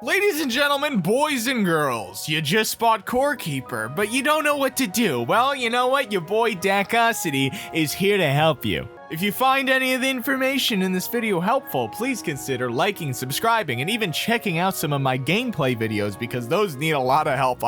Ladies and gentlemen, boys and girls, you just bought Core Keeper, but you don't know what to do. Well, you know what? Your boy Dakosity is here to help you. If you find any of the information in this video helpful, please consider liking, subscribing, and even checking out some of my gameplay videos because those need a lot of help.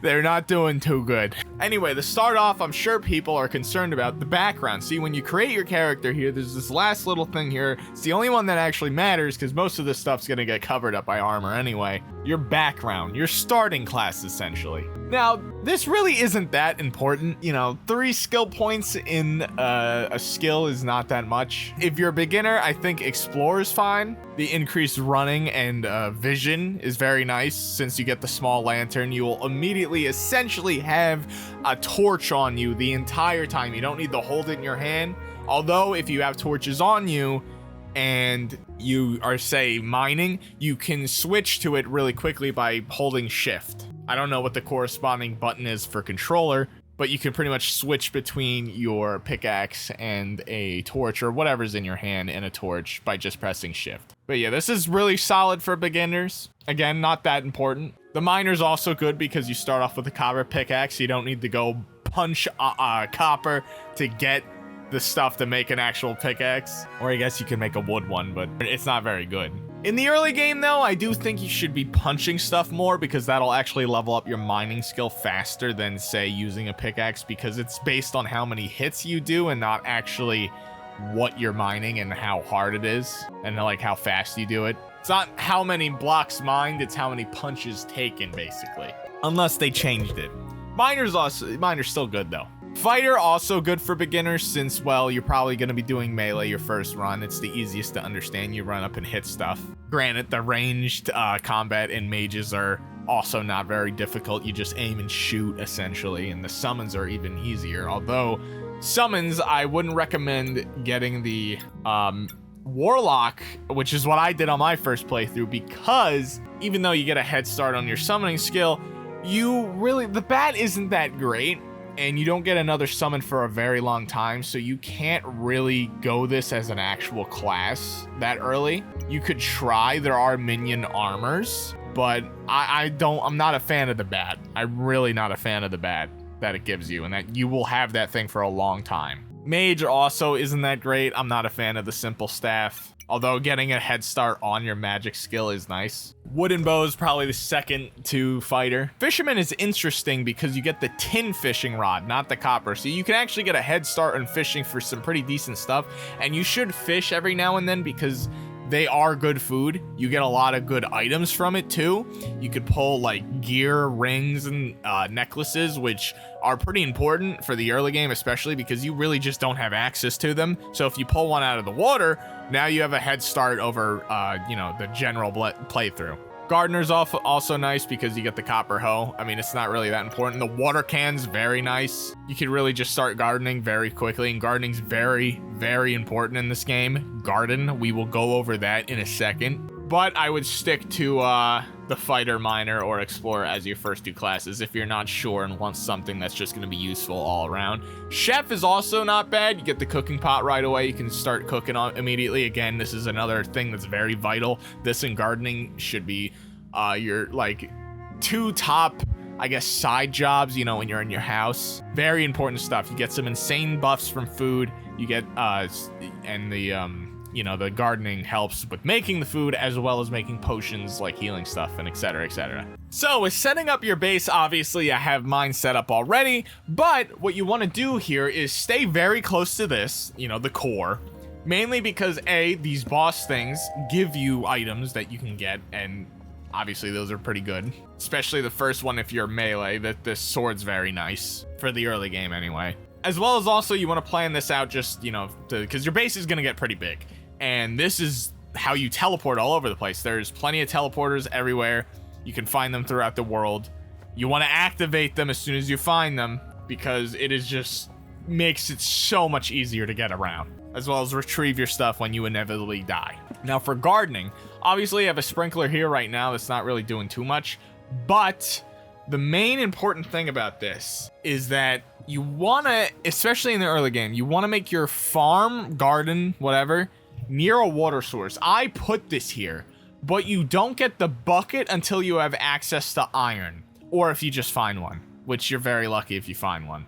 They're not doing too good. Anyway, to start off, I'm sure people are concerned about the background. See, when you create your character here, there's this last little thing here. It's the only one that actually matters because most of this stuff's gonna get covered up by armor anyway. Your background, your starting class, essentially. Now, this really isn't that important. You know, 3 skill points in a skill is not that much. If you're a beginner, I think Explore is fine. The increased running and vision is very nice. Since you get the small lantern, you will immediately essentially have a torch on you the entire time. You don't need to hold it in your hand. Although, if you have torches on you, and you are, say, mining, you can switch to it really quickly by holding shift. I don't know what the corresponding button is for controller, but you can pretty much switch between your pickaxe and a torch or whatever's in your hand and a torch by just pressing shift. But yeah, this is really solid for beginners. Again, not that important. The miner's also good because you start off with a copper pickaxe. You don't need to go punch copper to get the stuff to make an actual pickaxe, or I guess you can make a wood one, but it's not very good. In the early game though, I do think you should be punching stuff more because that'll actually level up your mining skill faster than, say, using a pickaxe, because it's based on how many hits you do and not actually what you're mining and how hard it is and like how fast you do it. It's not how many blocks mined, it's how many punches taken, basically, unless they changed it. Miner's still good though. Fighter also good for beginners since, well, you're probably going to be doing melee your first run. It's the easiest to understand. You run up and hit stuff. Granted, the ranged combat in mages are also not very difficult. You just aim and shoot, essentially, and the summons are even easier. Although, summons, I wouldn't recommend getting the Warlock, which is what I did on my first playthrough, because even though you get a head start on your summoning skill, the bat isn't that great. And you don't get another summon for a very long time, so you can't really go this as an actual class that early. You could try, there are minion armors, but I'm not a fan of the bat. I'm really not a fan of the bat that it gives you, and that you will have that thing for a long time. Mage also isn't that great. I'm not a fan of the simple staff, although getting a head start on your magic skill is nice. Wooden bow is probably the second to fighter. Fisherman is interesting because you get the tin fishing rod, not the copper. So you can actually get a head start on fishing for some pretty decent stuff. And you should fish every now and then because they are good food. You get a lot of good items from it too. You could pull like gear, rings, and necklaces, which are pretty important for the early game, especially because you really just don't have access to them. So if you pull one out of the water, now you have a head start over, the general playthrough. Gardener's also nice because you get the copper hoe. I mean, it's not really that important. The water can's very nice. You can really just start gardening very quickly, and gardening's very, very important in this game. Garden, we will go over that in a second. But I would stick to the fighter, miner, or explorer as your first 2 classes if you're not sure and want something that's just going to be useful all around. Chef is also not bad. You get the cooking pot right away. You can start cooking on immediately. Again, this is another thing that's very vital. This and gardening should be your like 2 top, I guess, side jobs, when you're in your house. Very important stuff. You get some insane buffs from food. You get the gardening helps with making the food as well as making potions like healing stuff and etc, etc. So with setting up your base, obviously I have mine set up already, but what you want to do here is stay very close to this, the core, mainly because these boss things give you items that you can get, and obviously those are pretty good, especially the first one if you're melee. That this sword's very nice for the early game anyway. As well as also you want to plan this out just, because your base is going to get pretty big. And this is how you teleport all over the place. There's plenty of teleporters everywhere. You can find them throughout the world. You want to activate them as soon as you find them because it is just makes it so much easier to get around, as well as retrieve your stuff when you inevitably die. Now for gardening, obviously I have a sprinkler here right now that's not really doing too much, but the main important thing about this is that you want to, especially in the early game, you want to make your farm, garden, whatever, near a water source. I put this here but you don't get the bucket until you have access to iron, or if you just find one, which you're very lucky if you find one.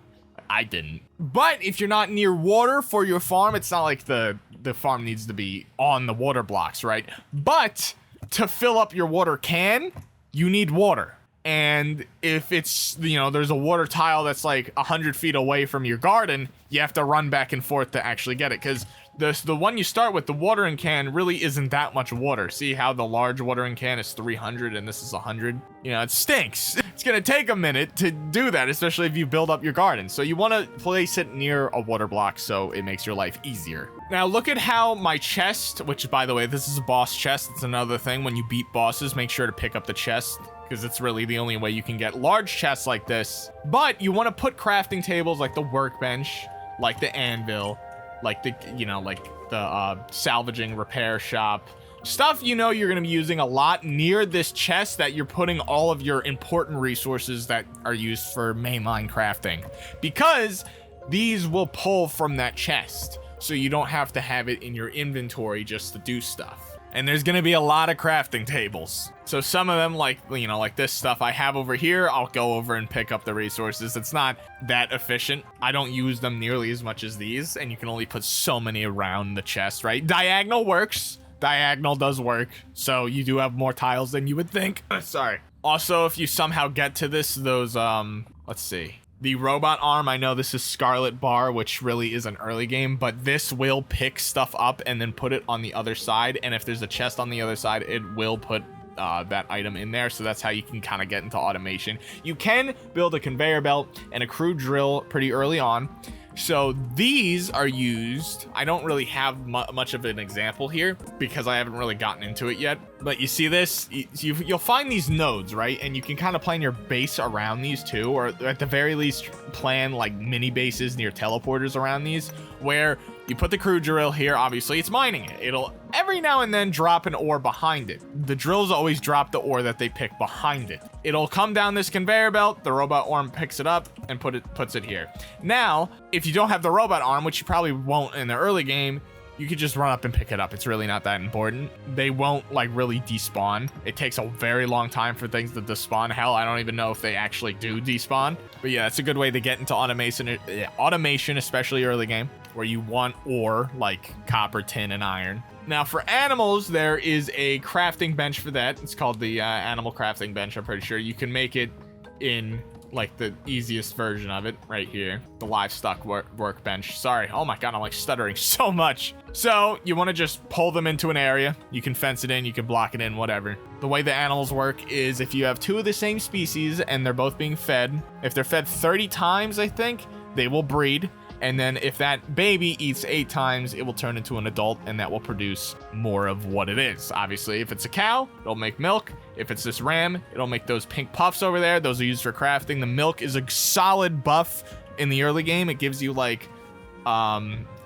I didn't. But if you're not near water for your farm, it's not like the farm needs to be on the water blocks, right? But to fill up your water can, you need water. And if it's, there's a water tile that's like 100 feet away from your garden, you have to run back and forth to actually get it. Because the one you start with, the watering can, really isn't that much water. See how the large watering can is 300 and this is 100? It stinks. It's gonna take a minute to do that, especially if you build up your garden. So you wanna place it near a water block so it makes your life easier. Now look at how my chest, which by the way, this is a boss chest. It's another thing. When you beat bosses, make sure to pick up the chest, because it's really the only way you can get large chests like this. But you wanna put crafting tables like the workbench, like the anvil, like the salvaging repair shop, stuff you're gonna be using a lot near this chest that you're putting all of your important resources that are used for mainline crafting, because these will pull from that chest, so you don't have to have it in your inventory just to do stuff. And there's gonna be a lot of crafting tables. So some of them, like this stuff I have over here, I'll go over and pick up the resources. It's not that efficient. I don't use them nearly as much as these, and you can only put so many around the chest, right? Diagonal works. Diagonal does work. So you do have more tiles than you would think. Sorry. Also, if you somehow get to those, let's see. The robot arm, I know this is Scarlet Bar, which really is an early game, but this will pick stuff up and then put it on the other side. And if there's a chest on the other side, it will put that item in there. So that's how you can kind of get into automation. You can build a conveyor belt and a crude drill pretty early on. So these are used. I don't really have much of an example here because I haven't really gotten into it yet. But you see this, you'll find these nodes, right? And you can kind of plan your base around these too, or at the very least plan like mini bases near teleporters around these, where you put the crude drill here. Obviously it's mining it. It'll every now and then drop an ore behind it. The drills always drop the ore that they pick behind it. It'll come down this conveyor belt, the robot arm picks it up and puts it here. Now, if you don't have the robot arm, which you probably won't in the early game, you could just run up and pick it up. It's really not that important. They won't like really despawn. It takes a very long time for things to despawn. Hell, I don't even know if they actually do despawn. But yeah, it's a good way to get into automation, especially early game, where you want ore like copper, tin, and iron. Now for animals, there is a crafting bench for that. It's called the animal crafting bench. I'm pretty sure you can make it in like the easiest version of it right here, the livestock workbench. Sorry, oh my god, I'm like stuttering so much. So you want to just pull them into an area. You can fence it in, you can block it in, whatever. The way the animals work is if you have two of the same species and they're both being fed, if they're fed 30 times, I think, they will breed. And then if that baby eats 8 times, it will turn into an adult, and that will produce more of what it is. Obviously, if it's a cow, it'll make milk. If it's this ram, it'll make those pink puffs over there. Those are used for crafting. The milk is a solid buff in the early game. It gives you like a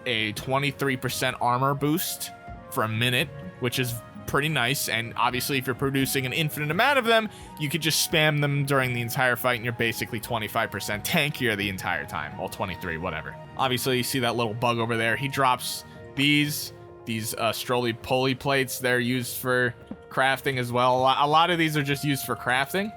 23% armor boost for a minute, which is pretty nice. And obviously, if you're producing an infinite amount of them, you could just spam them during the entire fight, and you're basically 25% tankier the entire time. Well, 23, whatever. Obviously, you see that little bug over there. He drops these stroly-poly plates. They're used for crafting as well. A lot of these are just used for crafting,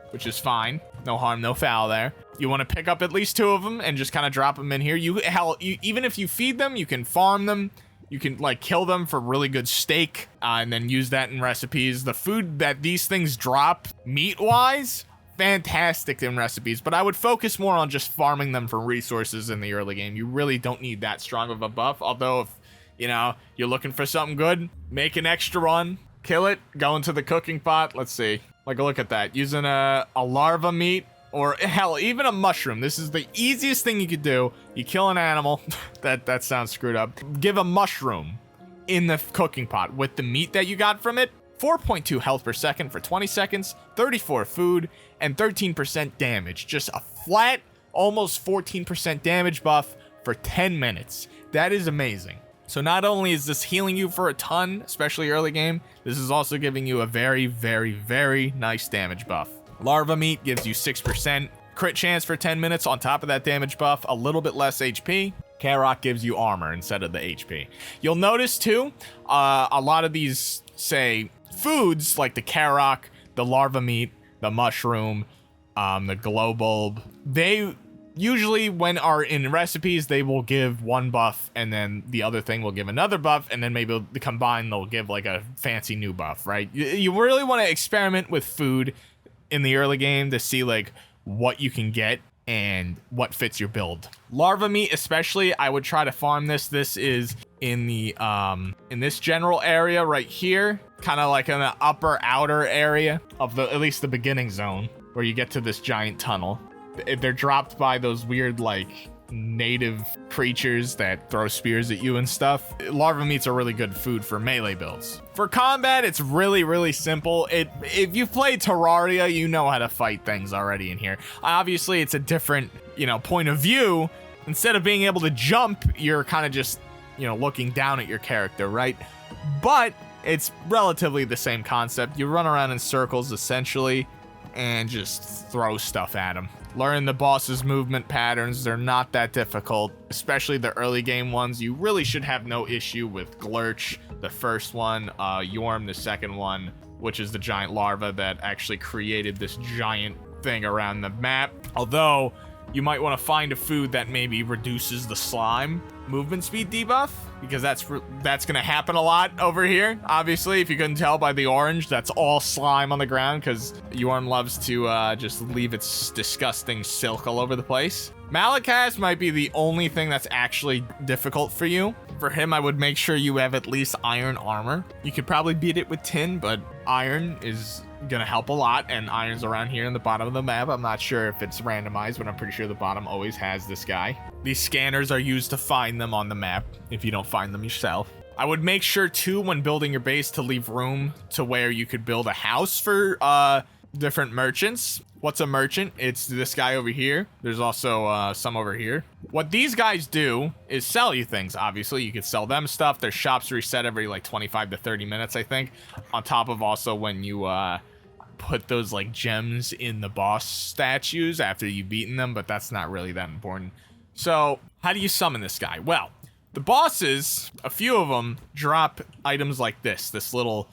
which is fine. No harm, no foul there. You want to pick up at least 2 of them and just kind of drop them in here. Even if you feed them, you can farm them. You can like kill them for really good steak and then use that in recipes. The food that these things drop meat-wise, fantastic in recipes, but I would focus more on just farming them for resources in the early game. You really don't need that strong of a buff, although if, you're looking for something good, make an extra one, kill it, go into the cooking pot. Let's see. Like, look at that. Using a larva meat, or hell, even a mushroom. This is the easiest thing you could do. You kill an animal. that sounds screwed up. Give a mushroom in the cooking pot with the meat that you got from it. 4.2 health per second for 20 seconds, 34 food, and 13% damage. Just a flat, almost 14% damage buff for 10 minutes. That is amazing. So not only is this healing you for a ton, especially early game, this is also giving you a very, very, very nice damage buff. Larva meat gives you 6% crit chance for 10 minutes on top of that damage buff, a little bit less HP. Carrot gives you armor instead of the HP. You'll notice too, a lot of these say foods like the Karok, the larva meat, the mushroom, the glow bulb, they usually when are in recipes, they will give one buff and then the other thing will give another buff, and then maybe combined they'll give like a fancy new buff, right? You really want to experiment with food in the early game to see like what you can get and what fits your build. Larva meat especially, I would try to farm this. This is in the in this general area right here, kind of like in the upper outer area of the at least the beginning zone where you get to this giant tunnel. They're dropped by those weird like native creatures that throw spears at you and stuff. Larva meats are really good food for melee builds. For combat, it's really simple. If you've played Terraria, you know how to fight things already in here. Obviously, it's a different, point of view. Instead of being able to jump, you're kind of just, looking down at your character, right? But it's relatively the same concept. You run around in circles, essentially, and just throw stuff at them. Learn the boss's movement patterns. They're not that difficult, especially the early game ones. You really should have no issue with Glurch, the first one, Yorm, the second one, which is the giant larva that actually created this giant thing around the map. Although, you might want to find a food that maybe reduces the slime movement speed debuff, because that's going to happen a lot over here. Obviously, if you couldn't tell by the orange, that's all slime on the ground because Yorm loves to just leave its disgusting silk all over the place. Malakas might be the only thing that's actually difficult for you. For him, I would make sure you have at least iron armor. You could probably beat it with tin, but iron is gonna help a lot, and iron's around here in the bottom of the map. I'm not sure if it's randomized, but I'm pretty sure the bottom always has this guy. These scanners are used to find them on the map if you don't find them yourself. I would make sure too when building your base to leave room to where you could build a house for different merchants. What's a merchant? It's this guy over here. There's also some over here. What these guys do is sell you things. Obviously, you can sell them stuff. Their shops reset every like 25 to 30 minutes, I think. On top of also when you put those like gems in the boss statues after you've beaten them, but that's not really that important. So how do you summon this guy? Well, the bosses, a few of them drop items like this little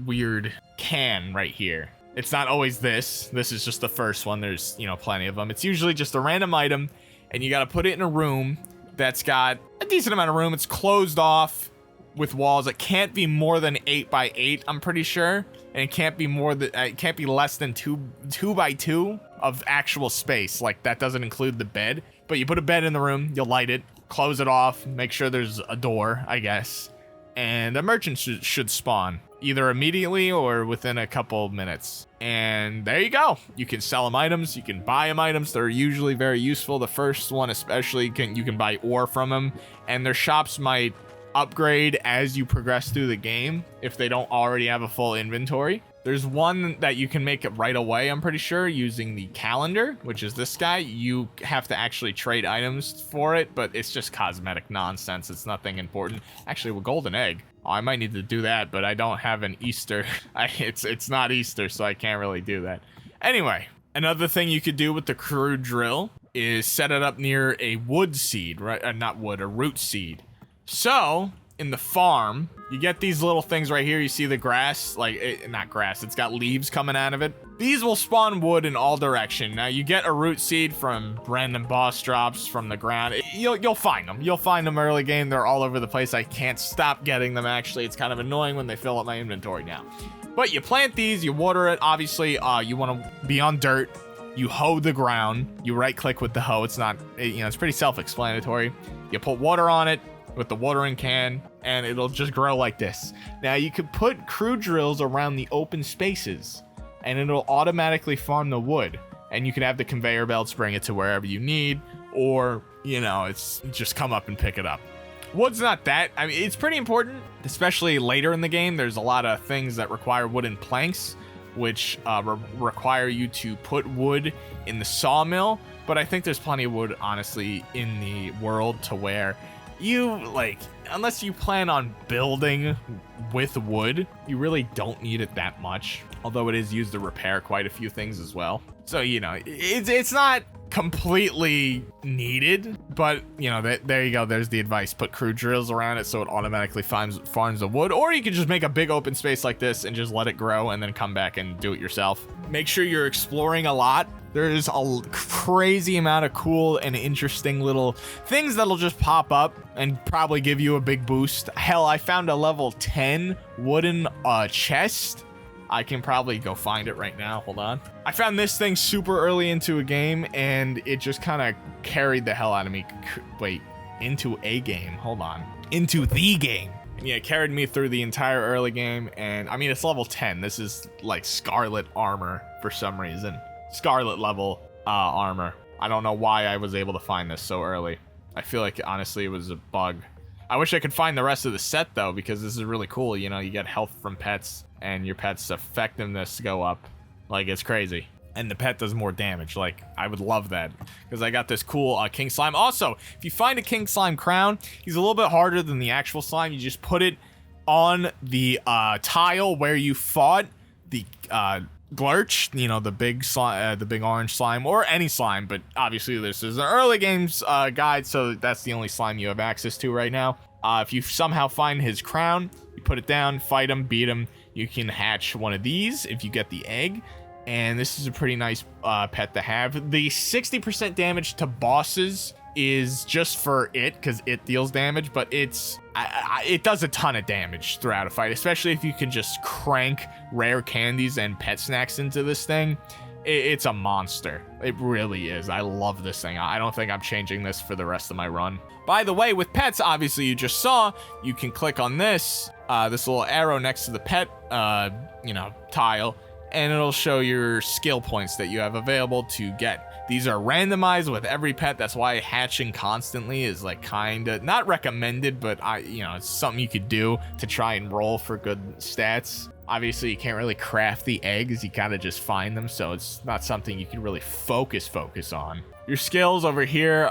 weird can right here. It's not always this. This is just the first one. There's, plenty of them. It's usually just a random item, and you got to put it in a room that's got a decent amount of room. It's closed off with walls. It can't be more than 8 by 8, I'm pretty sure. And it can't be less than 2 by 2 of actual space. Like, that doesn't include the bed. But you put a bed in the room, you light it, close it off, make sure there's a door, I guess. And a merchant should spawn, either immediately or within a couple minutes. And there you go. You can sell them items, you can buy them items. They're usually very useful. The first one especially, you can buy ore from them, and their shops might upgrade as you progress through the game if they don't already have a full inventory. There's one that you can make it right away, I'm pretty sure, using the calendar, which is this guy. You have to actually trade items for it, but it's just cosmetic nonsense. It's nothing important. Actually, with golden egg, I might need to do that, but I don't have an Easter. It's not Easter, so I can't really do that. Anyway, another thing you could do with the crude drill is set it up near a wood seed, right? Not wood, a root seed. So, in the farm, you get these little things right here. You see the grass, not grass, it's got leaves coming out of it. These will spawn wood in all direction. Now, you get a root seed from random boss drops from the ground. You'll find them. You'll find them early game. They're all over the place. I can't stop getting them, actually. It's kind of annoying when they fill up my inventory now. But you plant these, you water it. Obviously, you want to be on dirt. You hoe the ground. You right-click with the hoe. It's not, it's pretty self-explanatory. You put water on it with the watering can, and it'll just grow like this. Now, you could put crude drills around the open spaces, and it'll automatically farm the wood. And you can have the conveyor belts bring it to wherever you need, or, it's just come up and pick it up. Wood's not that, it's pretty important, especially later in the game. There's a lot of things that require wooden planks, which require you to put wood in the sawmill. But I think there's plenty of wood, honestly, in the world to where unless you plan on building with wood, you really don't need it that much. Although it is used to repair quite a few things as well. So, it's not completely needed, but you know, there you go. There's the advice. Put crude drills around it so it automatically farms the wood, or you can just make a big open space like this and just let it grow and then come back and do it yourself. Make sure you're exploring a lot. There's a crazy amount of cool and interesting little things that'll just pop up and probably give you a big boost. Hell, I found a level 10 wooden chest. I can probably go find it right now. Hold on. I found this thing super early into a game, and it just kind of carried the hell out of me. Wait, into a game? Hold on. Into the game. Yeah, it carried me through the entire early game, and I mean, it's level 10. This is like Scarlet armor for some reason. Scarlet level armor. I don't know why I was able to find this so early. I feel like, honestly, it was a bug. I wish I could find the rest of the set, though, because this is really cool. You know, you get health from pets, and your pet's effectiveness go up. Like, it's crazy. And the pet does more damage. Like, I would love that, because I got this cool King Slime. Also, if you find a King Slime crown, he's a little bit harder than the actual slime. You just put it on the tile where you fought the Glurch, you know, the big slime, the big orange slime, or any slime, but obviously this is an early games guide, so that's the only slime you have access to right now. If you somehow find his crown, you put it down, fight him, beat him, you can hatch one of these if you get the egg, and this is a pretty nice pet to have. The 60% damage to bosses is just for it, because it deals damage, but it does a ton of damage throughout a fight, especially if you can just crank rare candies and pet snacks into this thing. It's a monster. It really is. I love this thing. I don't think I'm changing this for the rest of my run. By the way, with pets, obviously you just saw, you can click on this little arrow next to the pet, tile, and it'll show your skill points that you have available to get. These are randomized with every pet. That's why hatching constantly is like kinda not recommended, but it's something you could do to try and roll for good stats. Obviously, you can't really craft the eggs. You gotta just find them, so it's not something you can really focus on. Your skills over here,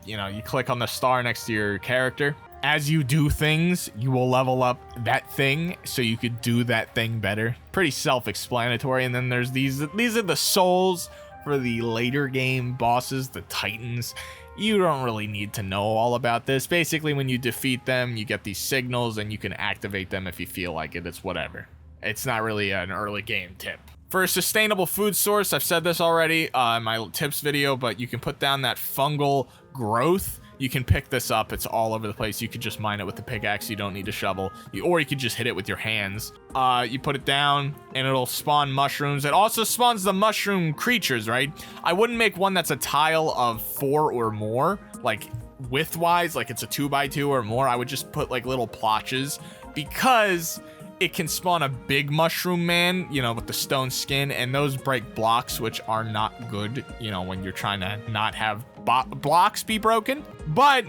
you click on the star next to your character. As you do things, you will level up that thing so you could do that thing better. Pretty self-explanatory. And then there's these are the souls for the later game bosses, the Titans. You don't really need to know all about this. Basically, when you defeat them, you get these signals and you can activate them if you feel like it. It's whatever. It's not really an early game tip. For a sustainable food source, I've said this already in my tips video, but you can put down that fungal growth. You can pick this up. It's all over the place. You could just mine it with the pickaxe. You don't need a shovel. Or you could just hit it with your hands. You put it down, and it'll spawn mushrooms. It also spawns the mushroom creatures, right? I wouldn't make one that's a tile of 4 or more, like width-wise, like it's a 2x2 or more. I would just put like little plotches, because it can spawn a big mushroom man, with the stone skin, and those break blocks, which are not good, when you're trying to not have blocks be broken. But,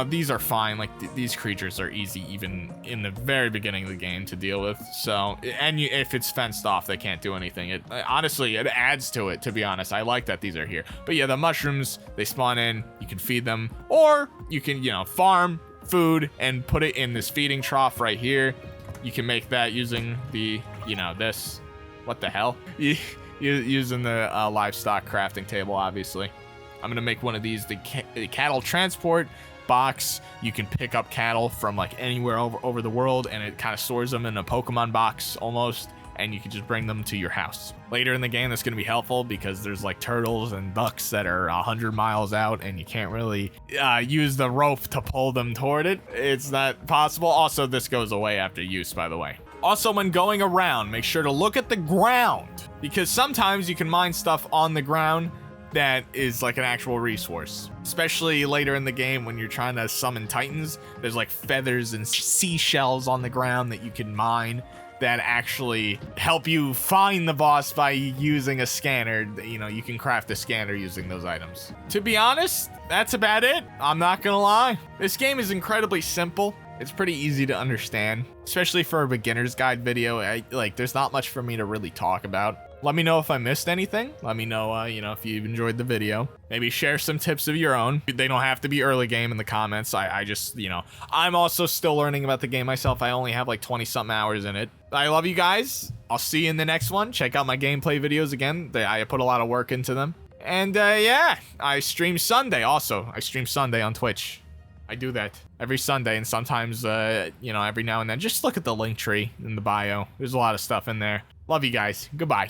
these are fine. Like, these creatures are easy even in the very beginning of the game to deal with. So, and if it's fenced off, they can't do anything. Honestly, it adds to it, to be honest. I like that these are here. But yeah, the mushrooms, they spawn in, you can feed them, or you can, farm food and put it in this feeding trough right here. You can make that using the, this. What the hell? Using the livestock crafting table, obviously. I'm going to make one of these, the cattle transport box. You can pick up cattle from like anywhere over the world, and it kind of stores them in a Pokemon box almost, and you can just bring them to your house. Later in the game, that's going to be helpful because there's like turtles and ducks that are 100 miles out, and you can't really use the rope to pull them toward it. It's not possible. Also, this goes away after use, by the way. Also, when going around, make sure to look at the ground, because sometimes you can mine stuff on the ground that is like an actual resource, especially later in the game when you're trying to summon Titans. There's like feathers and seashells on the ground that you can mine that actually help you find the boss by using a scanner. You can craft a scanner using those items. To be honest, that's about it. I'm not gonna lie. This game is incredibly simple. It's pretty easy to understand, especially for a beginner's guide video. There's not much for me to really talk about. Let me know if I missed anything. Let me know, if you've enjoyed the video. Maybe share some tips of your own. They don't have to be early game in the comments. I just, I'm also still learning about the game myself. I only have like 20-something hours in it. I love you guys. I'll see you in the next one. Check out my gameplay videos again. I put a lot of work into them. And yeah, I stream Sunday also. I stream Sunday on Twitch. I do that every Sunday, and sometimes, you know, every now and then. Just look at the link tree in the bio. There's a lot of stuff in there. Love you guys. Goodbye.